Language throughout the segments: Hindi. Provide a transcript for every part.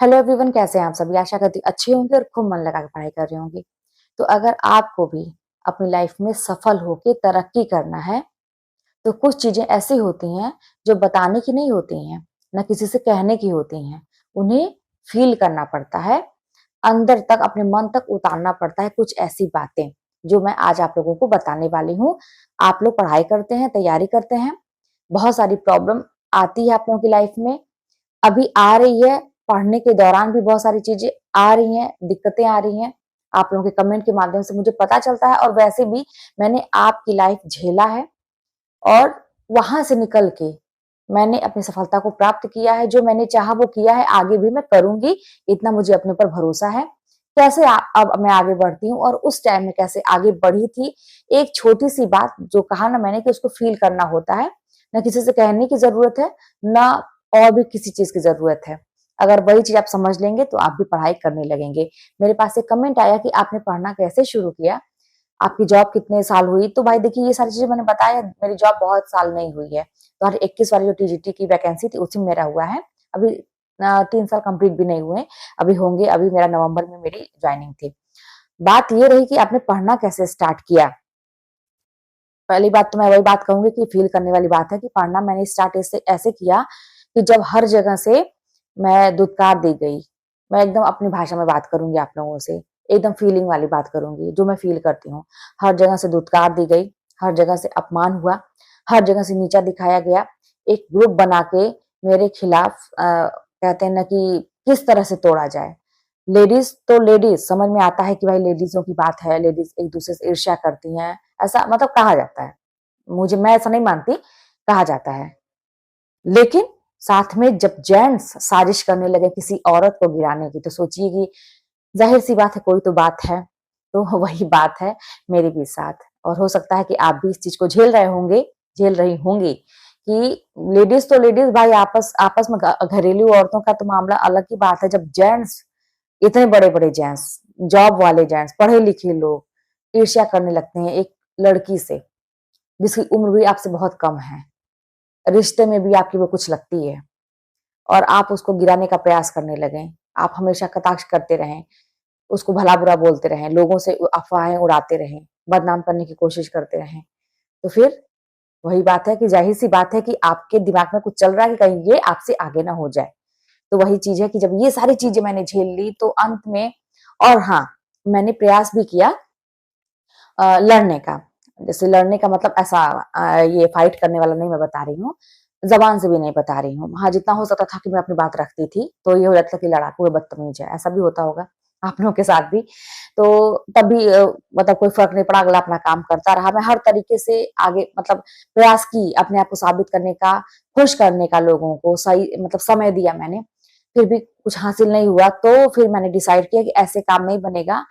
हेलो एवरीवन, कैसे हैं आप सभी। आशा करती हूँ अच्छे होंगे और खूब मन लगा के पढ़ाई कर रहे होंगे। तो अगर आपको भी अपनी लाइफ में सफल होके तरक्की करना है तो कुछ चीजें ऐसी होती हैं जो बताने की नहीं होती हैं, न किसी से कहने की होती हैं। उन्हें फील करना पड़ता है, अंदर तक अपने मन तक उतारना पड़ता है। कुछ ऐसी बातें जो मैं आज आप लोगों को बताने वाली हूँ। आप लोग पढ़ाई करते हैं, तैयारी करते हैं, बहुत सारी प्रॉब्लम आती है आप लोगों की लाइफ में, अभी आ रही है। पढ़ने के दौरान भी बहुत सारी चीजें आ रही हैं, दिक्कतें आ रही हैं। आप लोगों के कमेंट के माध्यम से मुझे पता चलता है, और वैसे भी मैंने आपकी लाइफ झेला है और वहां से निकल के मैंने अपनी सफलता को प्राप्त किया है। जो मैंने चाहा वो किया है, आगे भी मैं करूंगी, इतना मुझे अपने ऊपर भरोसा है। कैसे अब मैं आगे बढ़ती हूँ और उस टाइम में कैसे आगे बढ़ी थी। एक छोटी सी बात जो कहा ना मैंने कि उसको फील करना होता है, ना किसी से कहने की जरूरत है, ना और भी किसी चीज की जरूरत है। अगर वही चीज आप समझ लेंगे तो आप भी पढ़ाई करने लगेंगे। मेरे पास एक कमेंट आया कि आपने पढ़ना कैसे शुरू किया, आपकी जॉब कितने साल हुई। तो भाई देखिए, ये सारी चीजें मैंने बताया, मेरी जॉब बहुत साल नहीं हुई है। 2021 वाली जो टीजीटी की वैकेंसी थी उसी में मेरा हुआ है। अभी 3 साल कंप्लीट भी नहीं हुए, अभी होंगे। अभी मेरा नवंबर में मेरी ज्वाइनिंग थी। बात ये रही कि आपने पढ़ना कैसे स्टार्ट किया। पहली बात तो मैं वही बात कहूंगी कि फील करने वाली बात है कि पढ़ना मैंने स्टार्ट ऐसे किया कि जब हर जगह से मैं दुत्कार दी गई। मैं एकदम अपनी भाषा में बात करूंगी आप लोगों से, एकदम फीलिंग वाली बात करूंगी जो मैं फील करती हूँ। हर जगह से दुत्कार दी गई, हर जगह से अपमान हुआ, हर जगह से नीचा दिखाया गया। एक ग्रुप बना के मेरे खिलाफ कहते हैं ना कि किस तरह से तोड़ा जाए। लेडीज तो लेडीज समझ में आता है कि भाई लेडीजों की बात है, लेडीज एक दूसरे से ईर्ष्या करती हैं, ऐसा मतलब कहा जाता है। मैं ऐसा नहीं मानती, कहा जाता है। लेकिन साथ में जब जेंट्स साजिश करने लगे किसी औरत को गिराने की, तो सोचिए कि जाहिर सी बात है कोई तो बात है। तो वही बात है मेरे भी साथ। और हो सकता है कि आप भी इस चीज को झेल रहे होंगे, झेल रही होंगी कि लेडीज तो लेडीज भाई आपस आपस में, घरेलू औरतों का तो मामला अलग ही बात है। जब जेंट्स, इतने बड़े बड़े जेंट्स, जॉब वाले जेंट्स, पढ़े लिखे लोग ईर्ष्या करने लगते हैं एक लड़की से जिसकी उम्र भी आपसे बहुत कम है, रिश्ते में भी आपकी वो कुछ लगती है, और आप उसको गिराने का प्रयास करने लगे। आप हमेशा कटाक्ष करते रहें, उसको भला बुरा बोलते रहें, लोगों से अफवाहें उड़ाते रहें, बदनाम करने की कोशिश करते रहें। तो फिर वही बात है कि जाहिर सी बात है कि आपके दिमाग में कुछ चल रहा है कि कहीं ये आपसे आगे ना हो जाए। तो वही चीज है कि जब ये सारी चीजें मैंने झेल ली तो अंत में, और हाँ, मैंने प्रयास भी किया लड़ने का। जैसे लड़ने का मतलब ऐसा ये फाइट करने वाला नहीं मैं बता रही हूँ, जबान से भी नहीं बता रही हूँ। हाँ, जितना हो सकता था कि मैं अपनी बात रखती थी। तो ये हो जाता था कि लड़ाकू है, बदतमीज है, ऐसा भी होता होगा आप लोगों के साथ भी। तो तब भी मतलब कोई फर्क नहीं पड़ा, अगला अपना काम करता रहा। मैं हर तरीके से आगे मतलब प्रयास की अपने आप को साबित करने का, खुश करने का, लोगों को सही मतलब समय दिया मैंने। फिर भी कुछ हासिल नहीं हुआ, तो फिर मैंने डिसाइड किया कि ऐसे काम नहीं बनेगा।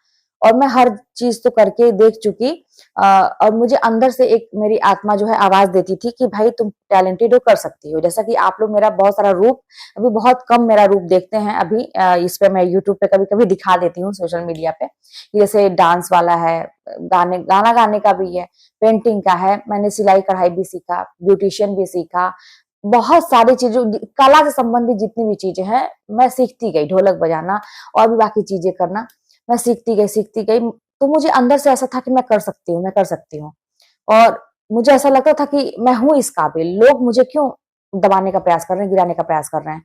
और मैं हर चीज तो करके देख चुकी। और मुझे अंदर से एक मेरी आत्मा जो है आवाज देती थी कि भाई तुम टैलेंटेड हो, कर सकती हो। जैसा कि आप लोग मेरा बहुत सारा रूप, अभी बहुत कम मेरा रूप देखते हैं। अभी इस पे मैं यूट्यूब पे कभी कभी दिखा देती हूँ, सोशल मीडिया पे, जैसे डांस वाला है, गाना गाने का भी है, पेंटिंग का है, मैंने सिलाई कढ़ाई भी सीखा, ब्यूटिशियन भी सीखा। बहुत सारी चीजें, कला से संबंधित जितनी भी चीजें हैं मैं सीखती गई। ढोलक बजाना और भी बाकी चीजें करना मैं सीखती गई। तो मुझे अंदर से ऐसा था कि मैं कर सकती हूँ, मैं कर सकती हूँ। और मुझे ऐसा लगता था कि मैं हूँ इस काबिल, लोग मुझे क्यों दबाने का प्रयास कर रहे हैं, गिराने का प्रयास कर रहे हैं।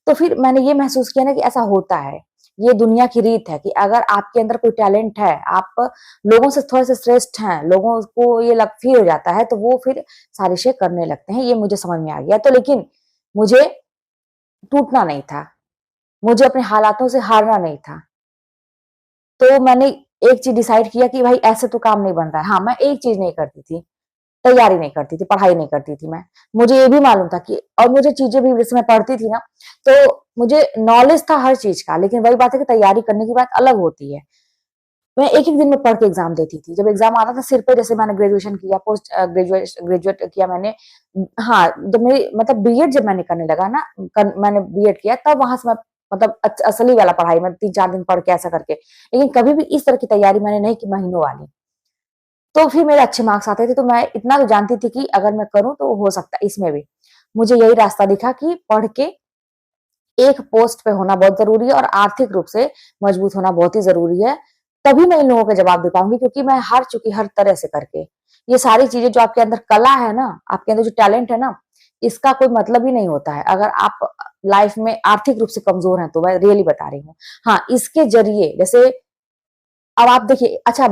तो फिर मैंने ये महसूस किया ना कि ऐसा होता है, ये दुनिया की रीत है कि अगर आपके अंदर कोई टैलेंट है, आप लोगों से थोड़े से श्रेष्ठ हैं, लोगों को ये लग फील हो जाता है, तो वो फिर साजिशें करने लगते हैं। ये मुझे समझ में आ गया। तो लेकिन मुझे टूटना नहीं था, मुझे अपने हालातों से हारना नहीं था। तो मैंने एक चीज डिसाइड किया कि भाई ऐसे तो काम नहीं बन रहा है। हाँ, मैं एक चीज नहीं करती थी, तैयारी नहीं करती थी, पढ़ाई नहीं करती थी मैं। मुझे ये भी मालूम था कि, और मुझे चीजें भी जैसे मैं पढ़ती थी ना, तो मुझे नॉलेज था हर चीज का। लेकिन वही बात है कि तैयारी करने की बात अलग होती है। मैं एक एक दिन में पढ़ के एग्जाम देती थी। जब एग्जाम आता था सिर पे, जैसे मैंने ग्रेजुएशन किया, पोस्ट ग्रेजुएट किया मैंने। हाँ, जब मेरी मतलब बीएड जब मैंने करने लगा ना, मैंने बीएड किया, तब वहां से मैं मतलब असली वाला पढ़ाई में 3-4 दिन पढ़ के ऐसा करके। लेकिन कभी भी इस तरह की तैयारी मैंने नहीं की महीनों वाली। तो फिर मेरे अच्छे मार्क्स आते थे। तो मैं इतना तो जानती थी कि अगर मैं करूं तो हो सकता है इसमें भी। मुझे यही रास्ता दिखा कि पढ़ के एक पोस्ट पे होना बहुत ज़रूरी है और आर्थिक रूप से मजबूत होना बहुत ही ज़रूरी है। तभी मैं इन लोगों के जवाब दे पाऊँगी, क्योंकि मैं हार चुकी हर तरह से करके। ये सारी चीज़ें जो आपके अंदर कला है ना, आपके अंदर जो टैलेंट है ना, इसका कोई मतलब ही नहीं होता है। अगर आप लाइफ में आर्थिक रूप से कमज़ोर हैं, तो मैं रियली बता रही हूँ। हाँ, इसके ज़रिए जैसे अब आप देखिए, अच्छा,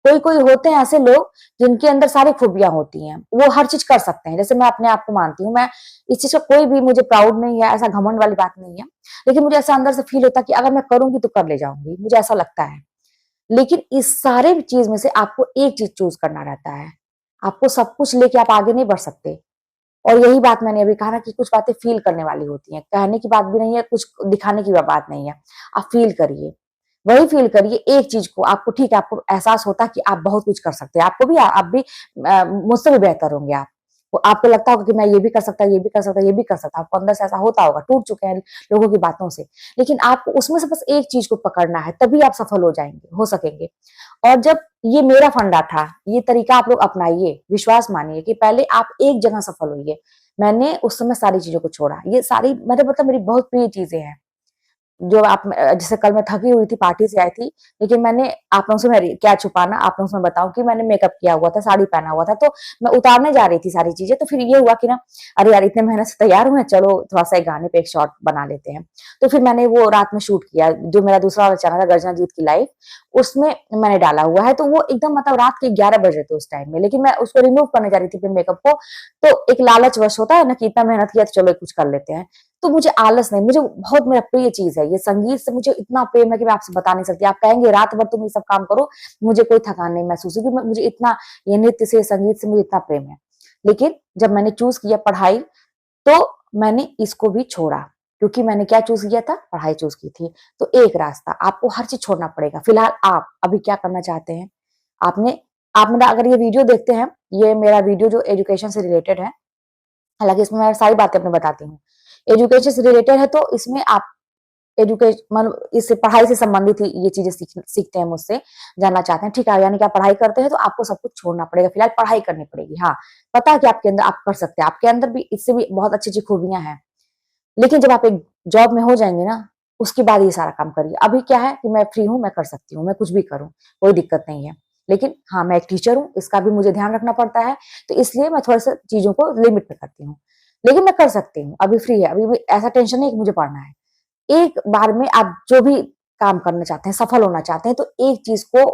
कोई-कोई होते हैं ऐसे लोग जिनके अंदर सारी खूबियाँ होती हैं, वो हर चीज़ कर सकते हैं। जैसे मैं अपने आप को मानती हूँ, मैं इस चीज़ का कोई भी मुझे प्राउड नहीं है, ऐसा घमंड वाली बात नहीं है। लेकिन मुझे ऐसा अंदर से फ़ील होता है कि अगर मैं करूँगी तो कर ले जाऊँगी, मुझे ऐसा लगता है। लेकिन इस सारे चीज़ में से आपको एक चीज़ चूज़ करना रहता है। आपको सब कुछ लेके आप आगे नहीं बढ़ सकते। और यही बात मैंने अभी कहा ना कि कुछ बातें फ़ील करने वाली होती हैं। कहने की बात भी नहीं है, कुछ दिखाने की बात नहीं है। आप फ़ील करिए। वही फ़ील करिए एक चीज़ को, आपको ठीक है, आपको एहसास होता है कि आप बहुत कुछ कर सकते हैं। आपको भी आप भी मुझसे भी बेहतर होंगे आप। तो आपको लगता होगा कि मैं ये भी कर सकता, ये भी कर सकता, ये भी कर सकता। आपको अंदर से ऐसा होता होगा, टूट चुके हैं लोगों की बातों से। लेकिन आपको उसमें से बस एक चीज़ को पकड़ना है, तभी आप सफल हो जाएँगे, हो सकेंगे। और जब ये मेरा फंडा था, ये तरीका आप लोग अपनाइए, विश्वास मानिए कि पहले आप एक जगह सफल होइए। मैंने उस समय सारी चीज़ों को छोड़ा। ये सारी मेरे मतलब मेरी बहुत प्रिय चीज़ें हैं। जो आप जैसे कल मैं थकी हुई थी, पार्टी से आई थी, लेकिन मैंने आप लोगों से मैं क्या छुपाना, आप लोगों से मैं बताऊँ कि मैंने मेकअप किया हुआ था, साड़ी पहना हुआ था, तो मैं उतारने जा रही थी सारी चीज़ें, तो फिर ये हुआ कि ना, अरे यार इतने मेहनत से तैयार हुए हैं, चलो थोड़ा-सा एक गाने पे एक शॉट बना लेते हैं। तो फिर मैंने वो रात में शूट किया, जो मेरा दूसरा वाला चैनल है गर्जना जीत की लाइफ, उसमें मैंने डाला हुआ है, तो वो एकदम मतलब रात के 11 बज रहे थे उस टाइम में, लेकिन मैं उसको रिमूव करने जा रही थी अपने मेकअप को, तो एक लालचवश होता है ना कि इतना मेहनत किया तो चलो कुछ कर लेते हैं। तो मुझे आलस नहीं, मुझे बहुत मेरा प्रिय चीज़ है, ये संगीत से मुझे इतना प्रेम है कि मैं आपसे बता नहीं सकती। आप कहेंगे रात भर तुम ये सब काम करो, मुझे कोई थकान नहीं महसूस होगी, मुझे इतना ये नृत्य से, संगीत से मुझे इतना प्रेम है। लेकिन जब मैंने चूज़ किया पढ़ाई, तो मैंने इसको भी छोड़ा, क्योंकि मैंने क्या चूज़ किया था? पढ़ाई चूज़ की थी। तो एक रास्ता, आपको हर चीज़ छोड़ना पड़ेगा। फिलहाल आप अभी क्या करना चाहते हैं? आपने आप मेरा अगर ये वीडियो देखते हैं, ये मेरा वीडियो जो एजुकेशन से रिलेटेड है, हालाँकि इसमें मैं सारी बातें अपनी बताती हूँ। एजुकेशन से रिलेटेड है, तो इसमें आप मतलब इस पढ़ाई से संबंधित ही ये चीज़ें सीखते हैं मुझसे, जानना चाहते हैं, ठीक है, यानी कि आप पढ़ाई करते हैं तो आपको सब कुछ छोड़ना पड़ेगा, फिलहाल पढ़ाई करनी पड़ेगी। हाँ, पता है कि आपके अंदर आप कर सकते हैं, आपके अंदर भी इससे भी बहुत अच्छी-अच्छी खूबियाँ हैं। लेकिन जब आप एक जॉब में हो जाएँगे ना, उसके बाद ये सारा काम करिए। अभी क्या है कि मैं फ्री हूँ, मैं कर सकती हूँ, मैं कुछ भी करूँ, कोई दिक्कत नहीं है। लेकिन हाँ, मैं एक टीचर हूँ, इसका भी मुझे ध्यान रखना पड़ता है, तो इसलिए मैं थोड़ा-सा चीज़ों को लिमिट में करती हूँ। लेकिन मैं कर सकती हूँ, अभी फ्री है, अभी भी ऐसा टेंशन नहीं है कि मुझे पढ़ना है। एक बार में आप जो भी काम करना चाहते हैं, सफल होना चाहते हैं, तो एक चीज़ को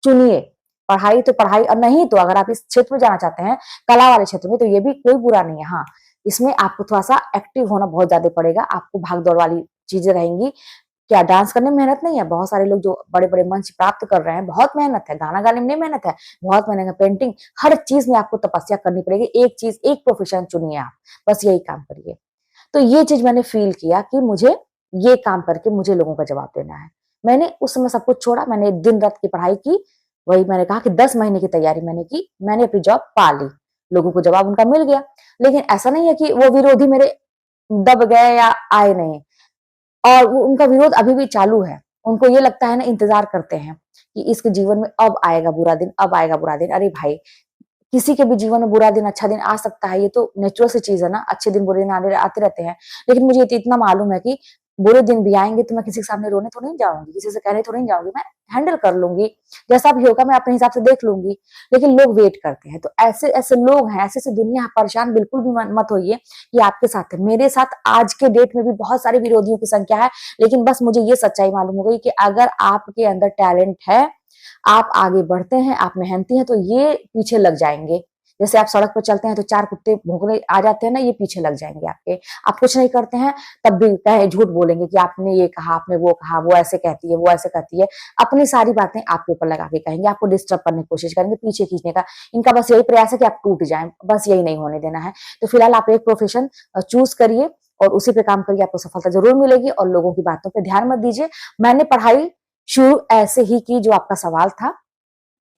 चुनिए। पढ़ाई तो पढ़ाई, और नहीं तो अगर आप इस क्षेत्र में जाना चाहते हैं, कला वाले क्षेत्र में, तो ये भी कोई बुरा नहीं है। हाँ, इसमें आपको थोड़ा-सा एक्टिव होना बहुत ज़्यादा पड़ेगा, आपको भाग-दौड़ वाली चीज़ें रहेंगी। क्या डांस करने में मेहनत नहीं है? बहुत सारे लोग जो बड़े-बड़े मंच प्राप्त कर रहे हैं, बहुत मेहनत है, गाना गाने में नहीं मेहनत है, बहुत मेहनत है, पेंटिंग, हर चीज़ में आपको तपस्या करनी पड़ेगी। एक चीज़, एक प्रोफ़ेशन चुनिए आप, बस यही काम करिए। तो ये चीज़ मैंने फ़ील किया कि मुझे ये काम करके मुझे लोगों का जवाब देना है। मैंने उस समय सब कुछ छोड़ा, मैंने दिन-रात की पढ़ाई की, वही मैंने कहा कि 10 महीने की तैयारी मैंने की, मैंने अपनी जॉब पा ली। लोगों को जवाब उनका मिल गया, लेकिन ऐसा नहीं है कि वो विरोधी मेरे दब गए या आए नहीं, और वो उनका विरोध अभी भी चालू है। उनको ये लगता है ना, इंतज़ार करते हैं कि इसके जीवन में अब आएगा बुरा दिन, अब आएगा बुरा दिन। अरे भाई, किसी के भी जीवन में बुरा दिन, अच्छा दिन आ सकता है, ये तो नेचुरल सी चीज़ है ना, अच्छे दिन, बुरे दिन आते रहते हैं। लेकिन मुझे तो इतना मालूम है कि बुरे दिन भी आएँगे तो मैं किसी के सामने रोने थोड़ी नहीं जाऊँगी, किसी से कहने थोड़ी नहीं जाऊँगी, मैं हैंडल कर लूँगी। जैसा भी होगा मैं अपने हिसाब से देख लूँगी। लेकिन लोग वेट करते हैं, तो ऐसे-ऐसे लोग हैं, ऐसे-ऐसे दुनिया है, परेशान बिल्कुल भी मत होइए कि आपके साथ है। मेरे साथ आज के डेट में भी बहुत सारे विरोधियों की संख्या है, लेकिन बस मुझे ये सच्चाई मालूम हो गई कि अगर आपके अंदर टैलेंट है, आप आगे बढ़ते हैं, आप मेहनती हैं, तो ये पीछे लग जाएँगे। जैसे आप सड़क पर चलते हैं तो 4 कुत्ते भौंकने आ जाते हैं ना, ये पीछे लग जाएँगे आपके। आप कुछ नहीं करते हैं, तब भी कहे झूठ बोलेंगे कि आपने ये कहा, आपने वो कहा, वो ऐसे कहती है, वो ऐसे कहती है। अपनी सारी बातें आपके ऊपर लगा के कहेंगे, आपको डिस्टर्ब करने की कोशिश करेंगे, पीछे खींचने का। इनका बस यही प्रयास है कि आप टूट जाएँ, बस यही नहीं होने देना है। तो फिलहाल आप एक प्रोफ़ेशन चूज़ करिए और उसी पे काम करिए, आपको सफलता ज़रूर मिलेगी, और लोगों की बातों पे ध्यान मत दीजिए। मैंने पढ़ाई शुरू ऐसे ही की, जो आपका सवाल था।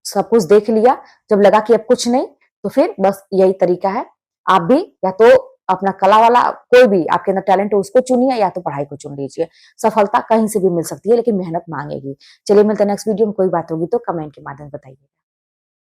सब कुछ देख लिया, जब लगा कि अब कुछ नहीं, तो फिर बस यही तरीका है। आप भी या तो अपना कला वाला कोई भी आपके अंदर टैलेंट है उसको चुनिए, या तो पढ़ाई को चुन लीजिए। सफलता कहीं से भी मिल सकती है, लेकिन मेहनत माँगेगी। चलिए मिलते हैं नेक्स्ट वीडियो में, कोई बात होगी तो कमेंट के माध्यम से बताइए।